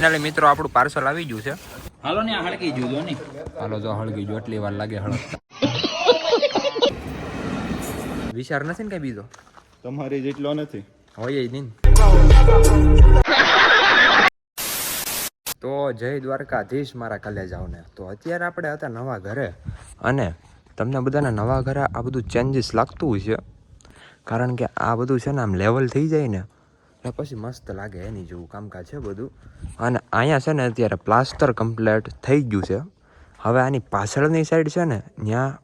Finally મિત્રો આપણું parcel આવી ગયું છે. હાલો ને હળગી ગયું ને. હાલો જો હળગી ગયું, એટલી વાર લાગે હળગતા. વિચાર નથી ને કઈ બીજો તમારી જેટલો નથી હોય નહીં. તો જય દ્વારકાધીશ મારા કલેજાઓને. તો અત્યારે આપણે હતા નવા ઘરે, અને તમને બધાના નવા ઘરે આ બધું ચેન્જીસ લાગતું હોય છે, કારણ કે આ બધું છે ને આમ લેવલ થઈ જાય ને એટલે પછી મસ્ત લાગે, એની જેવું કામકાજ છે બધું. અને અહીંયા છે ને અત્યારે પ્લાસ્ટર કમ્પ્લીટ થઈ ગયું છે. હવે આની પાછળની સાઈડ છે ને ત્યાં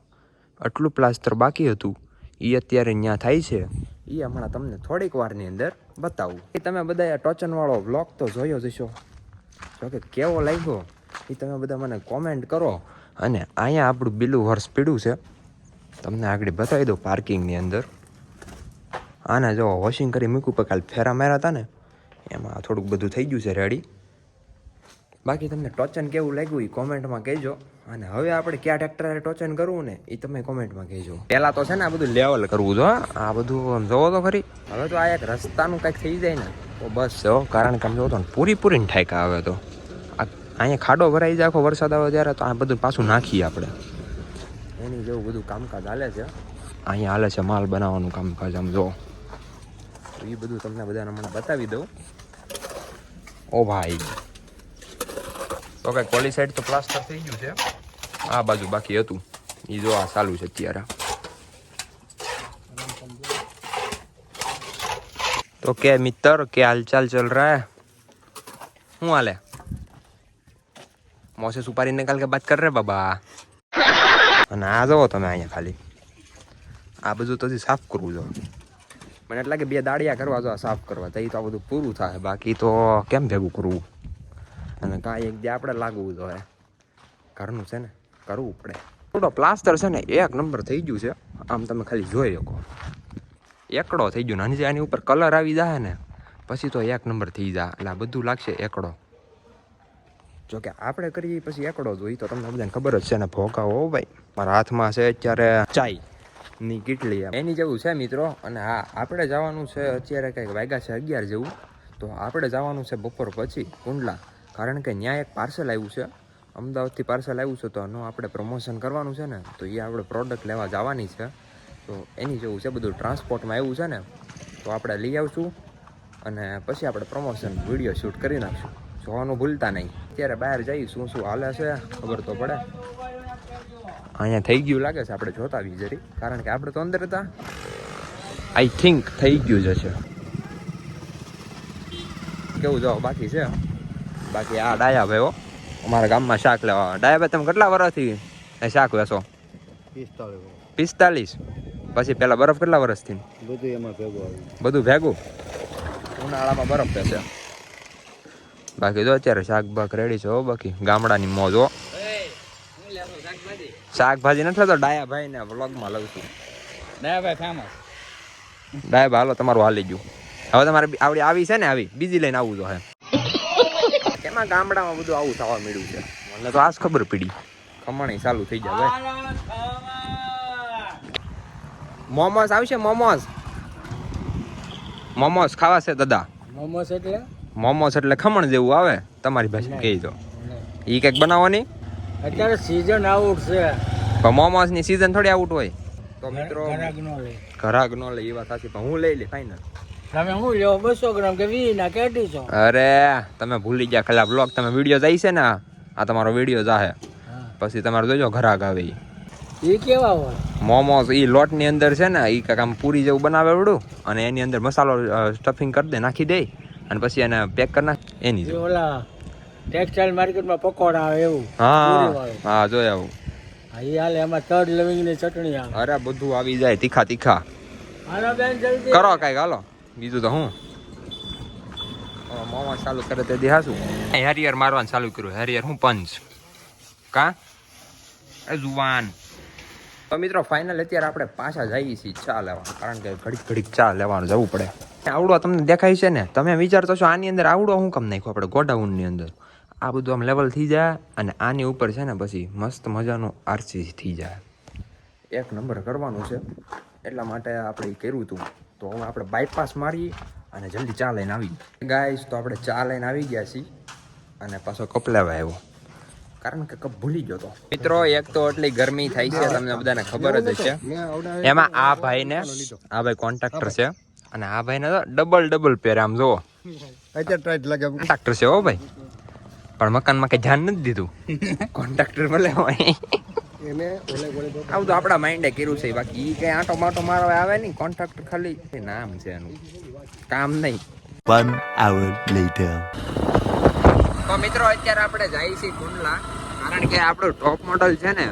આટલું પ્લાસ્ટર બાકી હતું, એ અત્યારે ત્યાં થાય છે. એ હમણાં તમને થોડીક વારની અંદર બતાવું. એ તમે બધા ટોચનવાળો વ્લોગ તો જોયો જ હશો, જોકે કેવો લાગ્યો એ તમે બધા મને કોમેન્ટ કરો. અને અહીંયા આપણું બીલું વર્ષ પીડ્યું છે, તમને આગળ બતાવી દઉં પાર્કિંગની અંદર. આને જો વોશિંગ કરી મૂક્યું, પણ કાલ ફેરા માર્યા હતા ને એમાં થોડુંક બધું થઈ ગયું છે રેડી. બાકી તમને ટોચન કેવું લાગ્યું એ કોમેન્ટમાં કહેજો. અને હવે આપણે ક્યાં ટ્રેક્ટરે ટોચન કરવું ને એ તમે કોમેન્ટમાં કહેજો. પહેલાં તો છે ને આ બધું લેવલ કરવું જો, આ બધું આમ જોવો તો ખરી. હવે તો આ એક રસ્તાનું કંઈક થઈ જાય ને તો બસ જો, કારણ કે આમ જોવો તો પૂરીને ઠાયકા આવે તો અહીંયા ખાડો ભરાઈ જાય આખો વરસાદ આવે ત્યારે, તો આ બધું પાછું નાખીએ આપણે. એની જેવું બધું કામકાજ હાલે છે. અહીંયા હાલે છે માલ બનાવવાનું કામકાજ, આમ જો. તો એ બધું તમને બધાને હમણાં બતાવી દઉં. ઓ ભાઈ, તો કંઈક કોલી સાઈડ તો પ્લાસ્ટર થઈ ગયું છે, આ બાજુ બાકી હતું એ જો આ ચાલુ છે અત્યારે. તો કે મિત્ર કે હાલચાલ ચલ રહા હે, શું હાલે? મોસે સુપારી નિકાલ કે બાત કર રહે બાબા. અને આ જુઓ તમે, અહીંયા ખાલી આ બધું તો સાફ કરવું જો. મને એટલે કે 2 દાડિયા કરવા જો સાફ કરવા, તો એ તો આ બધું પૂરું થાય. બાકી તો કેમ ભેગું કરવું, અને કાંઈ એક દે આપણે લાગવું જોઈએ, ઘરનું છે ને કરવું પડે. થોડો પ્લાસ્ટર છે ને 1 નંબર થઈ ગયું છે, આમ તમે ખાલી જોઈ શકો. એકડો થઈ ગયો ને, આની ઉપર કલર આવી જાય ને પછી તો 1 નંબર થઈ જાય, એટલે આ બધું લાગશે એકડો. જોકે આપણે કરીએ પછી એકડો જોઈએ તો તમને બધાને ખબર જ છે ને. ભોગાવો ભાઈ, મારા હાથમાં છે અત્યારે ચાયની કીટલી, એની જેવું છે મિત્રો. અને હા, આપણે જવાનું છે અત્યારે કંઈક વાગ્યા છે 11 જેવું, તો આપણે જવાનું છે બપોર પછી કુંડલા, કારણ કે ત્યાં એક પાર્સલ આવ્યું છે, અમદાવાદથી પાર્સલ આવ્યું છે. તો એનું આપણે પ્રમોશન કરવાનું છે ને, તો એ આપણે પ્રોડક્ટ લેવા જવાની છે. તો એની જેવું છે બધું, ટ્રાન્સપોર્ટમાં આવ્યું છે ને, તો આપણે લઈ આવશું અને પછી આપણે પ્રમોશન વિડીયો શૂટ કરી નાખશું. જોવાનું ભૂલતા નહીં. અત્યારે બહાર જઈ શું હાલે છે ખબર તો પડે. અહીંયા થઈ ગયું લાગે છે, આપણે જોતા આવી જરી, કારણ કે આપણે તો અંદર હતા. આઈ થિંક થઈ ગયું જ હશે. કેવું જાઓ બાકી છે. બાકી આ ડાયા ભાઈ અમારા ગામમાં શાક લેવા. ડાયા ભાઈ તમે કેટલા વર્ષથી શાક વેચો? 45. પછી પેલા બરફ કેટલા વર્ષથી? બધું એમાં ભેગું આવ્યું. બધું ભેગું ઉનાળામાં બરફ બેસે. બાકી જો અત્યારે શાકભાગ રેડી છે હો. બાકી ગામડાની મોજ હો. શાકભાજી નથી તો ડાયા ભાઈ ને વ્લોગમાં લઉં છું. ડાયા ભાઈ ફેમસ. ડાયા ભાઈ હાલો તમારું હાલી ગયું. હવે તમારે આવડી આવી છે ને, આવી બીજી લઈને આવવું તો હે. એમાં ગામડામાં બધું આવું થવા મળ્યું છે. મને તો આજ ખબર પડી. ખમણી ચાલુ થઈ જાય. મોમોસ આવશે, મોમોસ ખાવા છે દાદા. મોમોસ એટલે ખમણ જેવું આવે તમારી ભાષામાં કહી દો. એ કંઈક બનાવવાની અત્યારે સીઝન આઉટ છે, પણ મોમોસ ની સીઝન થોડી આઉટ હોય. તો મિત્રો ઘરાક નો લે એ વાત સાચી, પણ હું લઈ લે ફાઈનલ. તમે હું લેવો 200 ગ્રામ કે 20 ના કે 250? અરે તમે ભૂલી ગયા, ખાલી બ્લોગ તમે વિડીયો જાય છે ને, આ તમારો વિડીયો જાહે પછી તમારે જોજો ઘરાક આવે. એ કેવા હોય મોમોસ? એ લોટ ની અંદર છે ને, એ કાંઈક આમ પૂરી જેવું બનાવે એવડું, અને એની અંદર મસાલો સ્ટફિંગ કરી દે, નાખી દે, અને પછી એને પેક કરી નાખ. એની ઓલા ટેક્સટાઇલ માર્કેટમાં પકોડા આવે એવું. હા જોઈ આવું. એ હાલે, એમાં તડ લવિંગ ની ચટણી આવે. અરે બધું આવી જાય, તીખા. હાલો બેન જલ્દી કરો કાંઈક, હાલો. બીજું તો હું મોમોસ ચાલુ કરે તે દેખાશું. હેરિયર મારવાનું ચાલુ કર્યું. હેરિયર હું પંચ કા જુવાન. તો મિત્રો ફાઇનલ અત્યારે આપણે પાછા જઈએ છીએ ચા લેવા, કારણ કે ઘડીક ચા લેવાનું જવું પડે. આવડો તમને દેખાય છે ને, તમે વિચારતો છો આની અંદર આવડો હું કામ નાખ્યો આપણે ગોડાઉનની અંદર. આ બધું આમ લેવલ થઈ જાય, અને આની ઉપર છે ને પછી મસ્ત મજાનું આરસી થઈ જાય. 1 નંબર કરવાનું છે, એટલા માટે આપણે કર્યું હતું. તો હવે આપણે બાયપાસ મારી અને જલ્દી ચા લઈને આવી ગાઈસ. તો આપણે ચા લઈને આવી ગયા છીએ. અને પાછો કપ લેવા આવ્યો કારણ કે કપ ભૂલી ગયો તો મિત્રો. એક તો એટલી ગરમી થાય છે તમને બધાને ખબર જ છે. એમાં આ ભાઈ કોન્ટ્રાક્ટર છે અને આ ભાઈને તો ડબલ પહેરે. આમ જુઓ કોન્ટ્રાક્ટર છે હો ભાઈ, પણ મકાનમાં કઈ ધ્યાન નથી દીધું. કોન્ટ્રાક્ટર ભલે હોય આવું તો આપણા માઇન્ડે કર્યું છે, બાકી કઈ આંટો માટો મારવા આવે નહીં. કોન્ટ્રાક્ટર ખાલી નામ છે એનું, કામ નહીં. 1 hour later. તો મિત્રો અત્યારે આપણે જઈએ છીએ કુંડલા, કારણ કે આપણું ટોપ મોડલ છે ને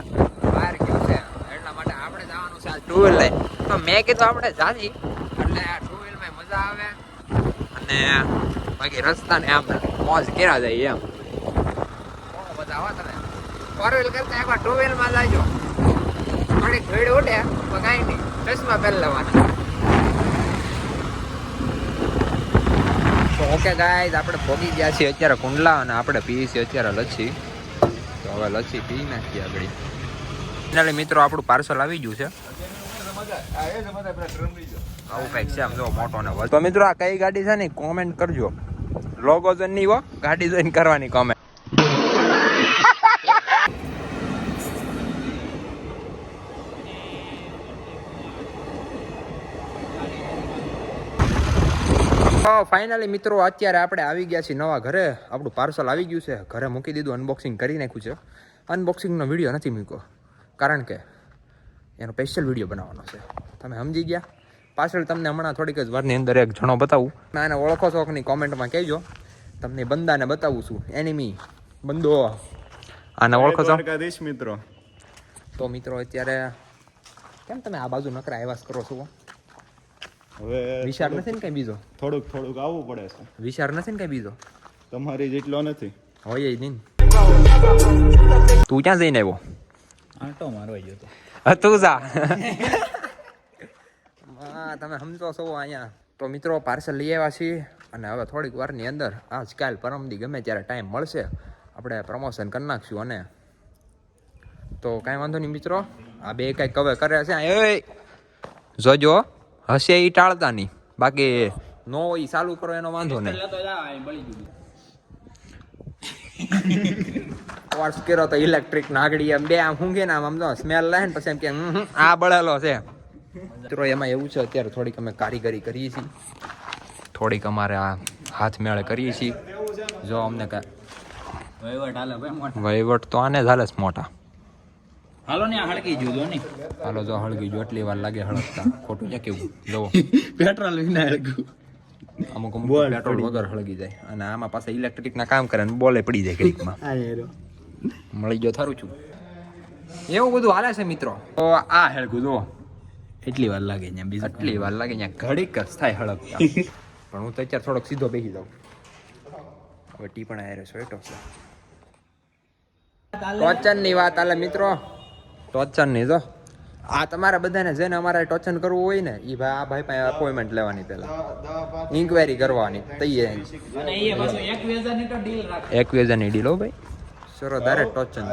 બહાર ગયું છે, એટલા માટે આપણે જવાનું છે આ ટુ વ્હીલ લઈ. તો મેં કીધું આપણે જાજી એટલે આ ટુ વ્હીલમાં મજા આવે અને બાકી રસ્તાને આમ મોજ કર્યા જાય એમ. બહુ મજા આવે. તમે ફોર વ્હીલ કરતા એકવાર ટુ વ્હીલમાં જાજો, થોડીક ભીડ ઉઠે તો કાંઈ નહીં, ચશ્મા પહેરી લેવાના. ઓકે ગાઈઝ, આપણે પહોંચી ગયા છીએ અત્યારે કુંડલા અને આપણે પીએ છીએ અત્યારે લચ્છી. તો હવે લચ્છી પી નાખીએ આગળ. ફાઇનલી મિત્રો આપણું પાર્સલ આવી ગયું છે. આવું કંઈક છે આમ જો મોટો ને. તો મિત્રો આ કઈ ગાડી છે ને કોમેન્ટ કરજો. લોગો જોઈને નહીં હો, ગાડી જોઈને કરવાની કોમેન્ટ. ફાઇનલી મિત્રો અત્યારે આપણે આવી ગયા છીએ નવા ઘરે. આપણું પાર્સલ આવી ગયું છે, ઘરે મૂકી દીધું, અનબોક્સિંગ કરી નાખ્યું છે. અનબોક્સિંગનો વિડીયો નથી મૂક્યો કારણ કે એનો સ્પેશિયલ વિડીયો બનાવવાનો છે. તમે સમજી ગયા. પાછળ તમને હમણાં થોડીક જ વારની અંદર એક જણો બતાવું. આને ઓળખો છો કે નહીં કોમેન્ટમાં કહેજો. તમને બંદાને બતાવું છું, એનિમી બંદો. આને ઓળખો છો મિત્રો? તો મિત્રો અત્યારે કેમ તમે આ બાજુ નકરા આવાસ કરો છો? હવે વિચાર નથી ને કઈ બીજો? થોડુંક આવવું પડે છે. વિચાર નથી ને કઈ બીજો? તમારી જેટલો નથી. હોય જ નહીં. તું ક્યાં જઈને આવ્યો? આંટો મારવા ગયો તો. તું જા. તમે સમજો છો અહીંયા. તો મિત્રો પાર્સલ લઈ આવ્યા છીએ અને હવે થોડીક વારની અંદર આજકાલ પરમદી ગમે ત્યારે ટાઈમ મળશે આપણે પ્રમોશન કરી નાખશું. અને તો કાંઈ વાંધો નહીં મિત્રો, આ બે કાંઈક હવે કરે છે. એ જોજો, હશે એ ટાળતા નહીં, બાકી નો એ ચાલુ કરો એનો વાંધો નહીં. કોર્સ કર્યો તો ઇલેક્ટ્રિક નાગડી એમ બે આમ ઊંઘે ને આમ તો સ્મેલ લે ને પછી એમ કે આ બળેલો છે. મિત્રો એમાં એવું છે અત્યારે થોડીક અમે કારીગરી કરીએ છીએ, થોડીક અમારે આ હાથ મેળે કરીએ છીએ. જો અમને વહીવટ તો આને જ હાલે છે મોટા. હાલો ને હળકી જોજો ને. હાલો જો હળગી જો, એટલી વાર લાગે હળગતા. ખોટું છે કેવું જોવો. પેટ્રોલ વિના હળગું. અમુક પેટ્રોલ વગર હળગી જાય અને આમાં પાછા ઇલેક્ટ્રિક ના કામ કરે ને બોલે પડી જાય ઘડીકમાં. મળી ગયો થારું છું. એવું બધું હાલે છે મિત્રો. તો આ હળગું જો એટલી વાર લાગે ને બીજું આટલી વાર લાગે ત્યાં ઘડીક જ થાય હળગતા. પણ હું તો અત્યારે થોડોક સીધો બેસી જાઉં. હવે ટી પણ આયરે સ્વેટો છે. ટોચન ની વાત હાલે મિત્રો. ટોચન ની જો આ તમારા બધાને જેને અમારે ટોચન કરવું હોય ને એ ભાઈ આ ભાઈ પાસે અપોઇન્ટમેન્ટ લેવાની, પહેલા ઇન્ક્વાયરી કરવાની. તૈયાર 21,000 ની ડીલ હો ભાઈ. શરત હારે ટોચન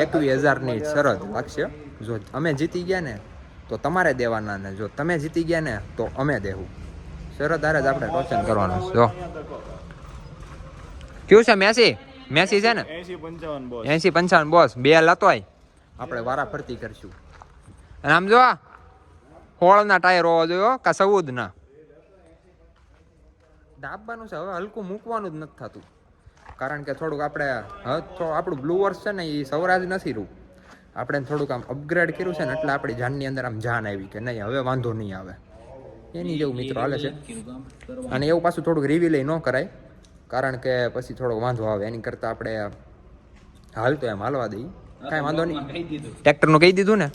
21,000 ની શરત લાગશે. જો અમે જીતી ગયા ને તો તમારે દેવાના, ને જો તમે જીતી ગયા ને તો અમે દેવું. શરત હારે જ આપણે ટોચન કરવાનું. જો કયું છે મેસી છે ને 80-55 બોસ. બે લતો આપણે વારા ફરતી કરશું. અને આમ જો 16 ના ટાયર હોવા જોઈએ કા 14 ના. દાબવાનું છે હવે, હલકું મૂકવાનું જ નથી થતું કારણ કે થોડુંક આપણે આપણું બ્લુ વર્સ છે ને એ સૌરાજ નથી રૂ. આપણે થોડુંક આમ અપગ્રેડ કર્યું છે ને એટલે આપણી જાનની અંદર આમ જાન આવી કે નહીં હવે વાંધો નહીં આવે. એની જેવું મિત્રો હાલે છે. અને એવું પાછું થોડુંક રિવીલ ન કરાય કારણ કે પછી થોડોક વાંધો આવે. એની કરતાં આપણે હાલ તો એમ હાલવા દઈએ, કાંઈ વાંધો નહીં. ટ્રેક્ટરનું કહી દીધું ને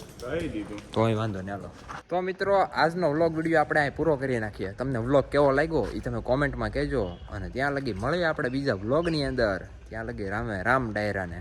તોય વાંધો નહીં. હાલો તો મિત્રો આજનો વ્લોગ વિડીયો આપણે અહીં પૂરો કરી નાખીએ. તમને વ્લોગ કેવો લાગ્યો એ તમે કોમેન્ટમાં કહેજો. અને ત્યાં લગી મળીએ આપણે બીજા વ્લોગની અંદર. ત્યાં લગી રામે રામ ડાયરાને.